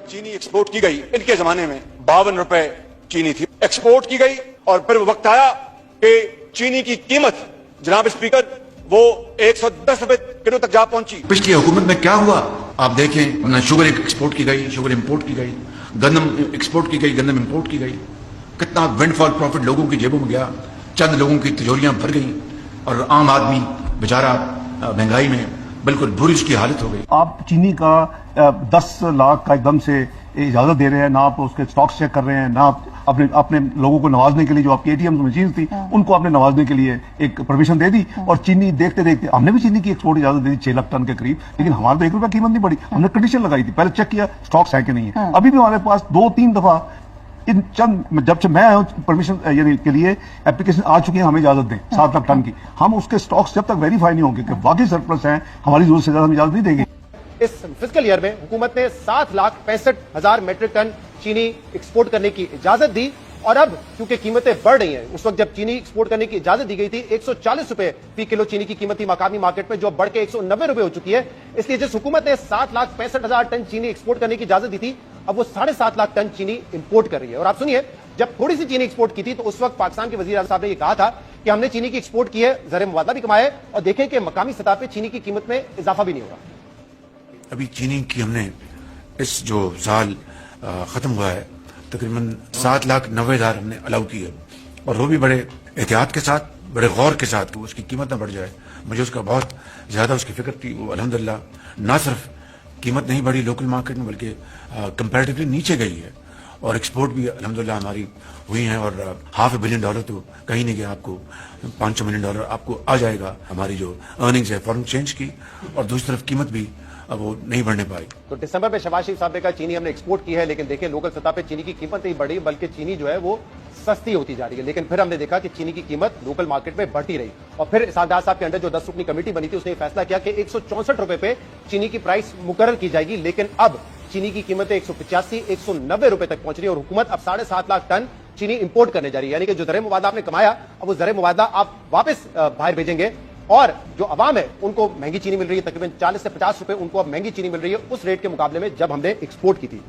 चीनी एक्सपोर्ट की गई, इनके जमाने में 52 रुपए चीनी थी, एक्सपोर्ट की गई और फिर वो वक्त आया कि चीनी की कीमत जनाब स्पीकर वो 110 रुपए किलो तक जा पहुंची। पिछली हुकूमत में क्या हुआ आप देखें, ना शुगर एक्सपोर्ट की गई, शुगर इंपोर्ट की गई, गंदम एक्सपोर्ट की गई, गंदम इंपोर्ट की गई, कितना विंडफॉल प्रॉफिट लोगों की जेबों में गया, चंद लोगों की तिजोरियां भर गई और आम आदमी बेचारा महंगाई में बिल्कुल बुरी उसकी हालत हो गई। आप चीनी का 10 लाख का एकदम से इजाजत दे रहे हैं, ना आप उसके स्टॉक्स चेक कर रहे हैं, ना आप अपने लोगों को नवाजने के लिए जो आपकी एटीएम मशीन थी उनको आपने नवाजने के लिए एक परमिशन दे दी। और चीनी देखते देखते हमने भी चीनी की एक्सपोर्ट इजाजत दे दी 6 लाख टन के करीब, लेकिन हमारे तो 1 रुपया कीमत नहीं बढ़ी। हमने कंडीशन लगाई थी, पहले चेक किया स्टॉक्स है कि नहीं है। अभी भी हमारे पास 2-3 दफा इन चंद जब से मैं आया हूं परमिशन यानी के लिए एप्लीकेशन आ चुकी है, हमें इजाजत दें 7 लाख टन की। हम उसके स्टॉक्स जब तक वेरीफाई नहीं होंगे कि वाकई सरप्लस हैं, हमारी जरूरत से ज्यादा हम इजाजत नहीं देंगे। इस फिस्कल ईयर में हुकूमत ने 7,65,000 मेट्रिक टन चीनी एक्सपोर्ट करने की इजाजत दी। और अब क्योंकि कीमतें बढ़ रही हैं, उस वक्त जब चीनी एक्सपोर्ट करने की इजाजत दी गई थी 140 रुपए फी किलो चीनी की कीमत थी मकामी मार्केट में, जो बढ़ के 190 रुपए हो चुकी है। इसलिए जिस हुकूमत ने 7,65,000 टन चीनी एक्सपोर्ट करने की इजाजत दी थी, अब वो 7.5 लाख टन चीनी इंपोर्ट कर रही है। और आप सुनिए, जब थोड़ी सी चीनी एक्सपोर्ट की थी तो उस वक्त पाकिस्तान के वजीर आज़म साहब ने कहा था कि हमने चीनी की एक्सपोर्ट की है, ज़र मुबादला भी कमाया है और देखें कि मकामी सतह पर चीनी की कीमत में इजाफा भी नहीं होगा। अभी चीनी की हमने इस जो साल खत्म हुआ है तकरीबन 7,90,000 हमने अलाउ की है, और वो भी बड़े एहतियात के साथ, बड़े गौर के साथ कि उसकी कीमत ना बढ़ जाए। मुझे उसका बहुत ज्यादा उसकी फिक्र थी। वो अल्हम्दुलिल्लाह ना सिर्फ कीमत नहीं बढ़ी लोकल मार्केट में, बल्कि कंपैरेटिवली नीचे गई है। और एक्सपोर्ट भी अल्हम्दुलिल्लाह हमारी हुई है, और $500 मिलियन तो कहीं नहीं गया, आपको $500 मिलियन आपको आ जाएगा हमारी जो अर्निंग्स है फॉरेन एक्सचेंज की। और दूसरी तरफ कीमत भी अब वो नहीं बढ़ने पाई। तो दिसंबर में शहबाज शरीफ साहब ने कहा चीनी हमने एक्सपोर्ट की है, लेकिन देखें लोकल सतह पे चीनी की कीमत नहीं बढ़ी, बल्कि चीनी जो है वो सस्ती होती जा रही है। लेकिन फिर हमने देखा कि चीनी की कीमत लोकल मार्केट में बढ़ती रही, और फिर सादात साहब के अंडर जो 10 रुकनी कमेटी बनी थी उसने फैसला किया कि 164 रुपए पे चीनी की प्राइस मुकर्रर की जाएगी। लेकिन अब चीनी की कीमतें 185-190 रुपए तक पहुंच रही है, और हुकूमत अब 7.5 लाख टन चीनी इंपोर्ट करने जा रही है। यानी कि जो ज़र मुबादला आपने कमाया, अब वो ज़र मुबादला आप वापस बाहर भेजेंगे, और जो अवाम है उनको महंगी चीनी मिल रही है, तकरीबन 40 से 50 रुपए उनको अब महंगी चीनी मिल रही है उस रेट के मुकाबले में जब हमने एक्सपोर्ट की थी।